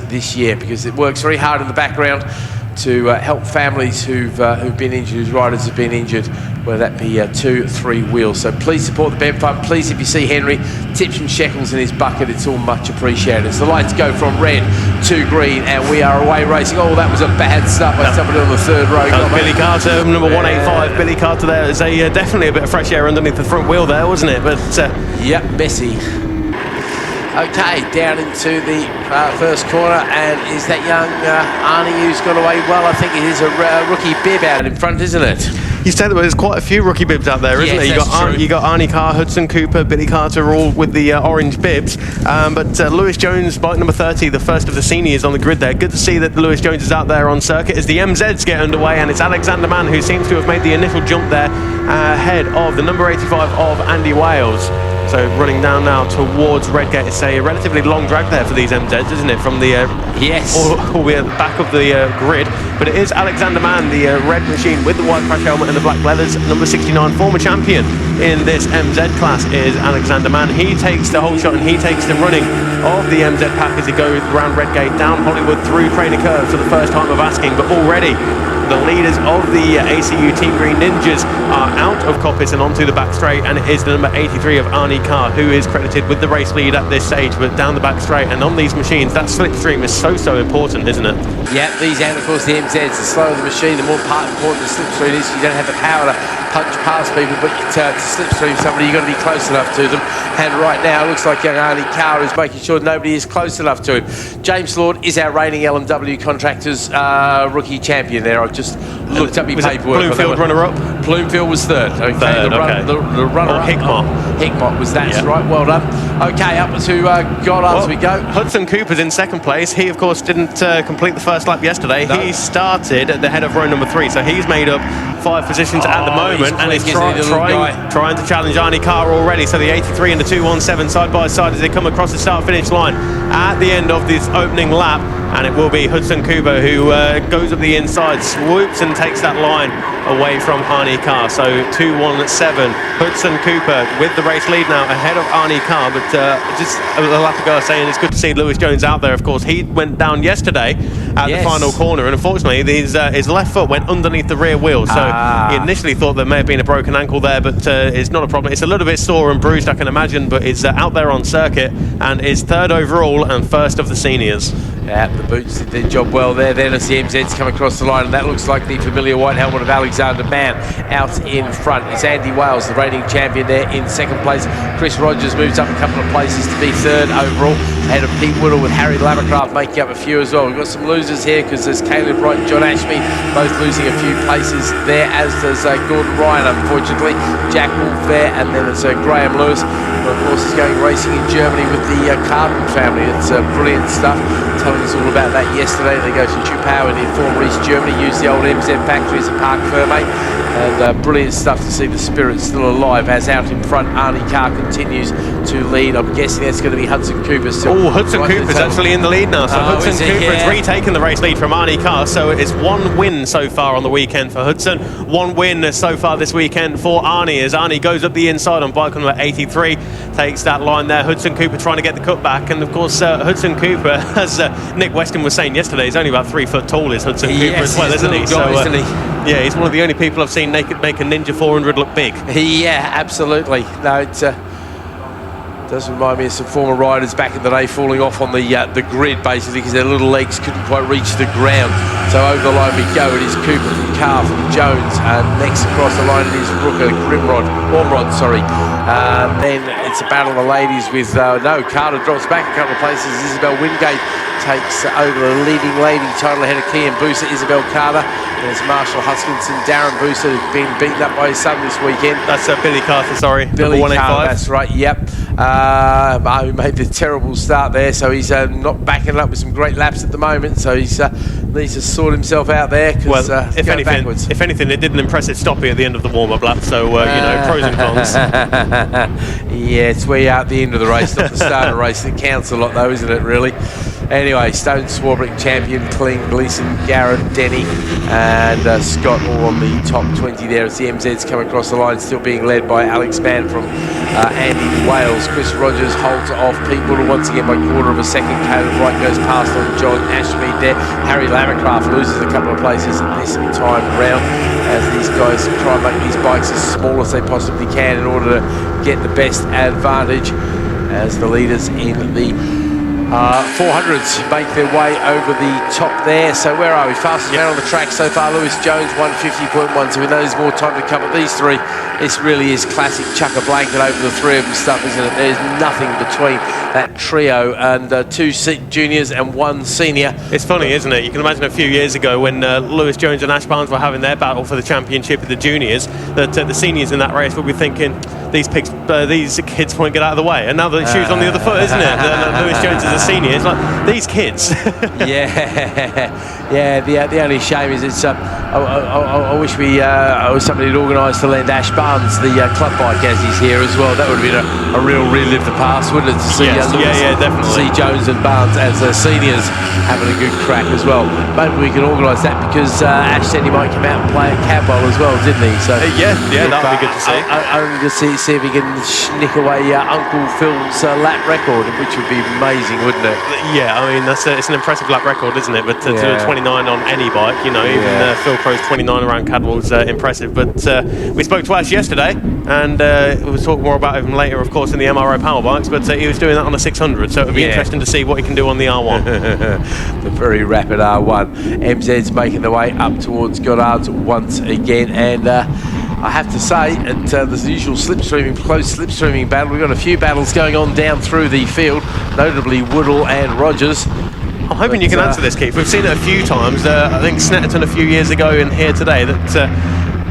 this year, because it works very hard in the background to help families who've been injured, whose riders have been injured, whether that be 2, 3 wheels. So please support the Bem Fund. Please, if you see Henry, tip some shekels in his bucket. It's all much appreciated. So the lights go from red to green, and we are away racing. Oh, that was a bad start by somebody on the third row. Billy Carter, number 185. Billy Carter there is definitely a bit of fresh air underneath the front wheel there, wasn't it? But yep, Bemsee. Okay, down into the first corner, and is that young Arnie who's gone away well? I think it is a rookie bib out in front, isn't it? You said there's quite a few rookie bibs out there, isn't there? You got Arnie Carr, Hudson Cooper, Billy Carter, all with the orange bibs. But Lewis Jones, bike number 30, the first of the seniors on the grid there. Good to see that Lewis Jones is out there on circuit as the MZs get underway, and it's Alexander Mann who seems to have made the initial jump there ahead of the number 85 of Andy Wales. So running down now towards Redgate. It's a relatively long drag there for these MZs, isn't it? From the all the back of the grid. But it is Alexander Mann, the red machine with the white crash helmet and the black leathers, number 69, former champion in this MZ class is Alexander Mann. He takes the whole shot and he takes the running of the MZ pack as he goes around Redgate, down Hollywood, through Crater Curve for the first time of asking. But already the leaders of the ACU Team Green Ninjas are out of Coppice and onto the back straight, and it is the number 83 of Arnie Carr who is credited with the race lead at this stage. But down the back straight, and on these machines, that slipstream is so important, isn't it? Yeah, these, and of course the MZs, the slower the machine, the more important the slipstream is. You don't have the power to punch past people, but to slipstream somebody, you've got to be close enough to them. And right now it looks like young Arnie Carr is making sure nobody is close enough to him. James Lord is our reigning L&W Contractors rookie champion there. I've just looked up his paperwork. Bloomfield runner-up? Bloomfield was third. Okay, the runner-up. Hickmott was that, right? Well done. Okay, up to Goddard as we go. Hudson Cooper's in second place. He, of course, didn't complete the first lap yesterday. No. He started at the head of row number 3, so he's made up 5 positions at the moment, and he's trying to challenge Arnie Carr already. So the 83 and the 217 side by side as they come across the start-finish line at the end of this opening lap. And it will be Hudson Cooper who goes up the inside, swoops and takes that line away from Arnie Carr. So 217, Hudson Cooper with the race lead now ahead of Arnie Carr. But just a lap ago saying it's good to see Lewis Jones out there. Of course, he went down yesterday at the final corner, and unfortunately his left foot went underneath the rear wheel. So he initially thought there may have been a broken ankle there, but it's not a problem. It's a little bit sore and bruised, I can imagine, but is out there on circuit and is third overall and first of the seniors. Yeah, the boots did their job well there. Then as the MZs come across the line, and that looks like the familiar white helmet of Alexander Mann out in front. It's Andy Wales, the reigning champion, there in second place. Chris Rogers moves up a couple of places to be third overall, ahead of Pete Woodall, with Harry Labbercraft making up a few as well. We've got some losers here because there's Caleb Wright and John Ashby both losing a few places there, as does Gordon Ryan, unfortunately. Jack Wolf there, and then it's Graham Lewis, who of course is going racing in Germany with the Cardin family. It's brilliant stuff. Telling us all about that yesterday. They go to Chupau in former East Germany, use the old MZ factory as a park Ferme, and brilliant stuff to see the spirit still alive, as out in front Arnie Carr continues to lead. I'm guessing that's going to be Hudson Cooper still. Oh, Hudson Cooper's actually in the lead now. So Hudson Cooper has retaken the race lead from Arnie Carr. So it's 1 win so far on the weekend for Hudson, 1 win so far this weekend for Arnie, as Arnie goes up the inside on bike number 83, takes that line there. Hudson Cooper trying to get the cut back, and of course Hudson Cooper, as Nick Weston was saying yesterday, he's only about 3 foot tall, is Hudson Cooper as well, isn't he? Yeah, he's one of the only people I've seen make a Ninja 400 look big. Yeah, absolutely. No, it does remind me of some former riders back in the day falling off on the grid, basically, because their little legs couldn't quite reach the ground. So over the line we go. It is Cooper from Carr from Jones, and next across the line it is Rooker, Ormrod, sorry. Then it's a battle of the ladies with, Carter drops back a couple of places. Isabel Wingate takes over the leading lady title ahead of Kian Booster, Isabel Carter. There's Marshall Huskinson, Darren Booster, who's been beaten up by his son this weekend. That's Billy Carter, sorry. Billy Carter, that's right, yep. Who made the terrible start there, so he's not backing it up with some great laps at the moment, so he's needs to sort himself out there. Well, if anything, it did an impressive stoppie at the end of the warm-up lap, so, pros and cons. Yeah, it's way out the end of the race, not the start of the race. It counts a lot, though, isn't it, really? Anyway, Stone Swarbrick champion, Kling, Gleeson, Garrett, Denny, and Scott all on the top 20 there as the MZs come across the line, still being led by Alex Mann from Andy Wales. Chris Rogers holds off Pete Woodall once again by quarter of a second. Caleb Wright goes past on John Ashmead there. Harry Lammercraft loses a couple of places this time round as these guys try and make these bikes as small as they possibly can in order to get the best advantage as the leaders in the 400s make their way over the top there. So where are we? Fastest man on the track so far, Lewis Jones, 150.1. So we know there's more time to come. But these three, this really is classic chuck a blanket over the three of them stuff, isn't it? There's nothing between that trio and two juniors and one senior. It's funny, isn't it? You can imagine a few years ago when Lewis Jones and Ash Barnes were having their battle for the championship of the juniors, that the seniors in that race would be thinking, these kids won't get out of the way. And now the shoe's on the other foot, isn't it? Lewis Jones is a senior. It's like, these kids. Yeah. The only shame is it's. I wish somebody had organised to lend Ash Barnes the club bike as he's here as well. That would have been a real relive the past, wouldn't it? To see definitely. To see Jones and Barnes as seniors having a good crack as well. Maybe we can organise that because Ash said he might come out and play at Cadwell as well, didn't he? So yeah, that would be good to see. Only to see if he can snick away Uncle Phil's lap record, which would be amazing, wouldn't it? Yeah, I mean it's an impressive lap record, isn't it? But to do a 29 on any bike, you know, even Phil Crow's 29 around Cadwell's impressive. But we spoke to Ash yesterday, and we'll talk more about him later, of course, in the MRO power bikes. But he was doing that on a 600, so it would be interesting to see what he can do on the R1. The very rapid R1. MZ's making their way up towards Goddard's once again, and I have to say, at the usual close slipstreaming battle, we've got a few battles going on down through the field, notably Woodall and Rogers. I'm hoping you can answer this, Keith. We've seen it a few times. I think Snetterton a few years ago and here today that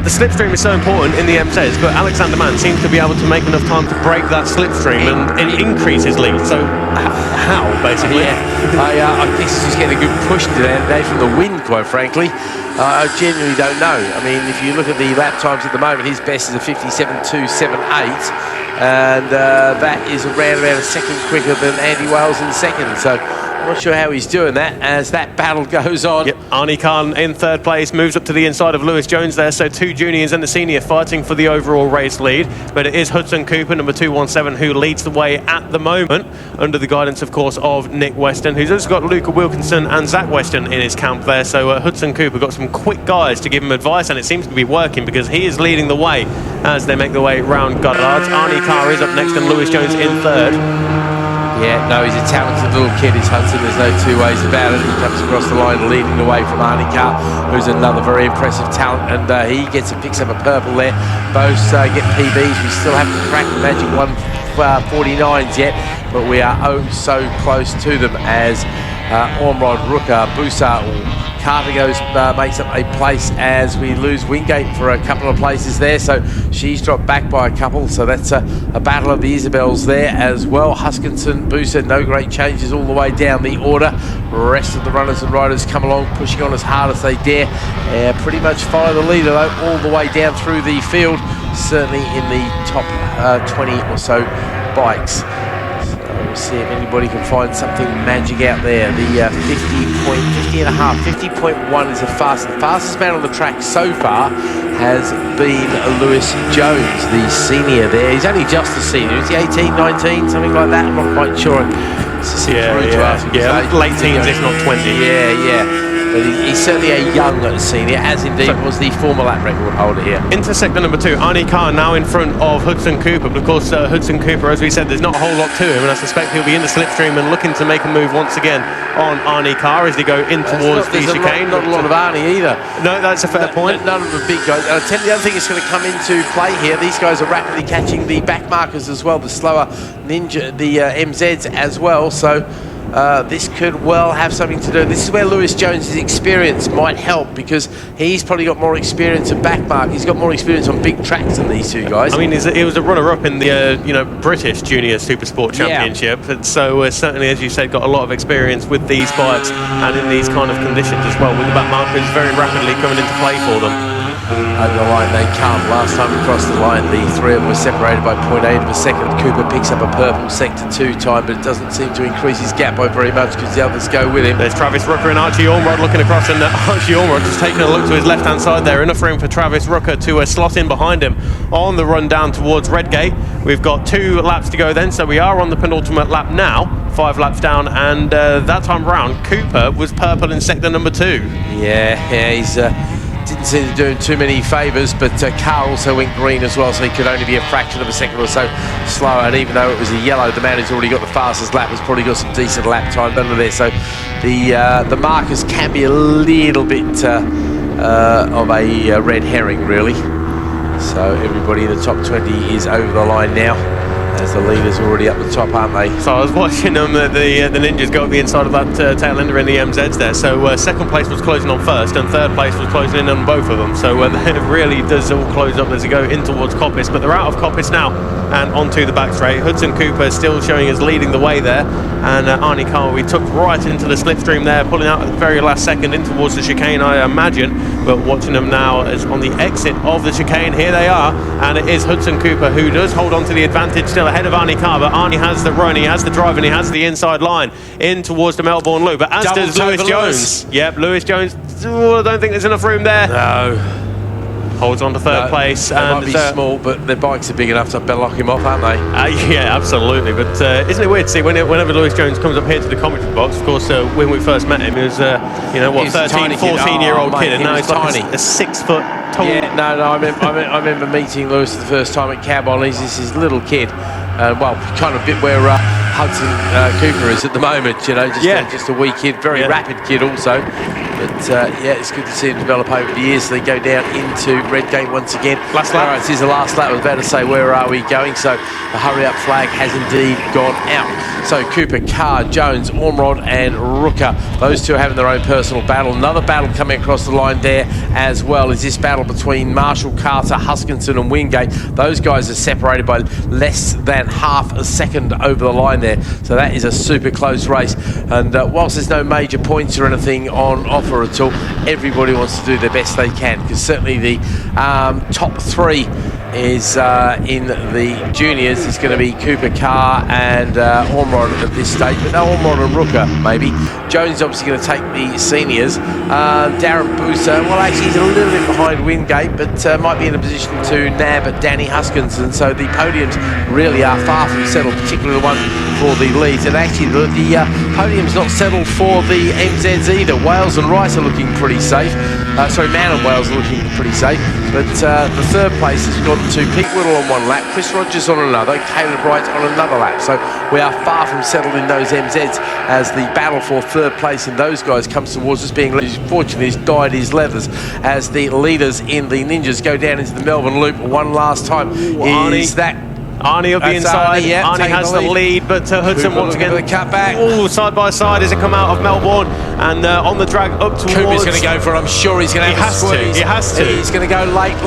the slipstream is so important in the MZs, but Alexander Mann seems to be able to make enough time to break that slipstream and increase his lead. So how, basically? I guess he's just getting a good push today from the wind, quite frankly. I genuinely don't know. I mean, if you look at the lap times at the moment, his best is a 57.278, and that is around about a second quicker than Andy Wales in second. So I'm not sure how he's doing that as that battle goes on. Yep. Arnie Carr in third place, moves up to the inside of Lewis Jones there. So two juniors and the senior fighting for the overall race lead. But it is Hudson Cooper, number 217, who leads the way at the moment, under the guidance, of course, of Nick Weston, who's also got Luca Wilkinson and Zach Weston in his camp there. So Hudson Cooper got some quick guys to give him advice, and it seems to be working because he is leading the way as they make their way round Goddard's. Arnie Carr is up next and Lewis Jones in third. Yeah, no, he's a talented little kid, is Hudson. There's no two ways about it. He comes across the line leading the way from Arnie Carr, who's another very impressive talent, and he picks up a purple there. Both get PBs. We still haven't cracked the magic 149s yet, but we are oh so close to them as Ormrod, Rooker, Busa, Carter makes up a place as we lose Wingate for a couple of places there, so she's dropped back by a couple, so that's a battle of the Isabels there as well. Huskinson, Busa, no great changes all the way down the order. Rest of the runners and riders come along, pushing on as hard as they dare. Pretty much follow the leader though all the way down through the field, certainly in the top 20 or so bikes. We'll see if anybody can find something magic out there. The 50.1 is the fastest man on the track so far has been Lewis Jones, the senior there. He's only just a senior. Is he 18, 19, something like that? I'm not quite sure. Late teens, if not 20. Yeah. But he's certainly a young senior, as indeed was the former lap record holder here. Into sector number 2, Arnie Carr now in front of Hudson Cooper. But of course, Hudson Cooper, as we said, there's not a whole lot to him, and I suspect he'll be in the slipstream and looking to make a move once again on Arnie Carr as they go in towards the chicane. Not a lot of Arnie either. No, that's a fair point. None of the big guys. And I'll tell you the other thing that's going to come into play here. These guys are rapidly catching the back markers as well, the slower Ninja, the MZs as well. So this could well have something to do. This is where Lewis Jones' experience might help, because he's probably got more experience at backmark. He's got more experience on big tracks than these two guys. I mean, he was a runner-up in the British Junior Supersport Championship, and so certainly, as you said, got a lot of experience with these bikes and in these kind of conditions as well, with the back markers very rapidly coming into play for them. over the line they come. Last time across the line, the three of them were separated by 0.8 of a second. Cooper picks up a purple sector 2 time, but it doesn't seem to increase his gap by very much because the others go with him. There's Travis Rooker and Archie Ormrod looking across, and Archie Ormrod just taking a look to his left-hand side there. Enough room for Travis Rooker to slot in behind him on the run down towards Redgate. We've got 2 laps to go then, so we are on the penultimate lap now. 5 laps down, and that time round, Cooper was purple in sector number 2. Yeah, he's didn't seem to do him too many favours, but Carr also went green as well, so he could only be a fraction of a second or so slower. And even though it was a yellow, the man who's already got the fastest lap has probably got some decent lap time under there. So the markers can be a little bit of a red herring, really. So everybody in the top 20 is over the line now, as the leaders are already up the top, aren't they? So I was watching them, the Ninjas go up the inside of that tail ender in the MZs there. So second place was closing on first, and third place was closing in on both of them. So it really does all close up as they go in towards Coppice. But they're out of Coppice now and onto the back straight. Hudson Cooper still showing us leading the way there. And Arnie Carr, we took right into the slipstream there, pulling out at the very last second in towards the chicane, I imagine. But watching them now as on the exit of the chicane, here they are. And it is Hudson Cooper who does hold on to the advantage, still ahead of Arnie Carr. But Arnie has the run, he has the drive, and he has the inside line in towards the Melbourne Loop. But as does Lewis Jones. Yep, Lewis Jones. Oh, I don't think there's enough room there. No. Holds on to third place. They might be small, but their bikes are big enough to lock him off, aren't they? Yeah, absolutely. But isn't it weird to see whenever Lewis Jones comes up here to the commentary box? Of course, when we first met him, he was, 13, 14-year-old kid, and now he's like a 6 foot tall. Yeah, no, I remember meeting Lewis the first time at Carbon. He's this little kid. Well, kind of a bit where Hudson Cooper is at the moment, just a wee kid, very rapid kid also. But yeah, it's good to see him develop over the years. They go down into Redgate once again. Last lap. All right, this is the last lap. I was about to say, where are we going? So the hurry-up flag has indeed gone out. So Cooper, Carr, Jones, Ormrod and Rooker. Those two are having their own personal battle. Another battle coming across the line there as well is this battle between Marshall, Carter, Huskinson and Wingate. Those guys are separated by less than half a second over the line there. So that is a super close race. And whilst there's no major points or anything on offer at all, everybody wants to do their best they can, because certainly the top 3 is in the juniors. It's going to be Cooper, Carr and Ormrod at this stage, but no Ormrod and Rooker maybe. Jones obviously going to take the seniors. Darren Booser, well actually he's a little bit behind Wingate, but might be in a position to nab at Danny Huskinson. So the podiums really are far from settled, particularly the one for the leads. And actually the podium's not settled for the MZs either. Wales and Rice are looking pretty safe. Man and Wales are looking pretty safe. But the third place has gone to Pete Whittle on one lap, Chris Rogers on another, Caleb Wright on another lap. So we are far from settled in those MZs as the battle for third place in those guys comes towards us. Fortunately, he's dyed his leathers as the leaders in the Ninjas go down into the Melbourne Loop one last time. Is that Arnie of the inside. Arnie has the lead, but Hudson once again the cutback. All side by side as they come out of Melbourne and on the drag up towards. Cooper's going to go for it. I'm sure he's going to have a squeeze. He has to. He's going to go late.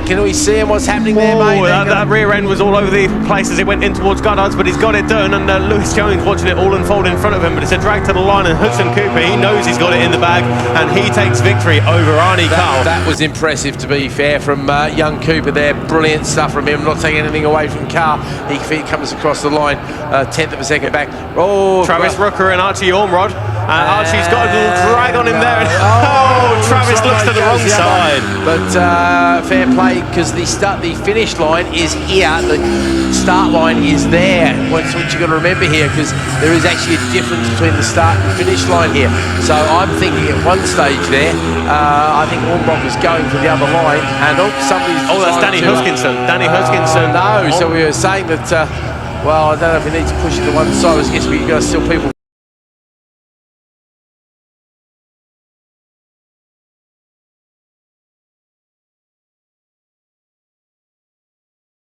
Can we see him? What's happening there, mate? That rear end was all over the place as it went in towards Goddard's, but he's got it done. And Lewis Jones watching it all unfold in front of him, but it's a drag to the line. And Hudson Cooper, he knows he's got it in the bag, and he takes victory over Arnie Carr. That was impressive, to be fair, from young Cooper there. Brilliant stuff from him. Not taking anything away from Carr. He comes across the line, 10th of a second back. Oh, Travis Rooker and Archie Ormrod. And Archie's got a little drag on him there. And Travis looks to the wrong side. But fair play, because the finish line is here. The start line is there. What's what you got to remember here, because there is actually a difference between the start and finish line here. So I'm thinking at one stage there, I think Ormrod was going for the other line, and somebody's. Oh, that's Danny Huskinson. Danny Huskinson. No, so we were saying that. Well, I don't know if we need to push it to one side. I guess we've got still people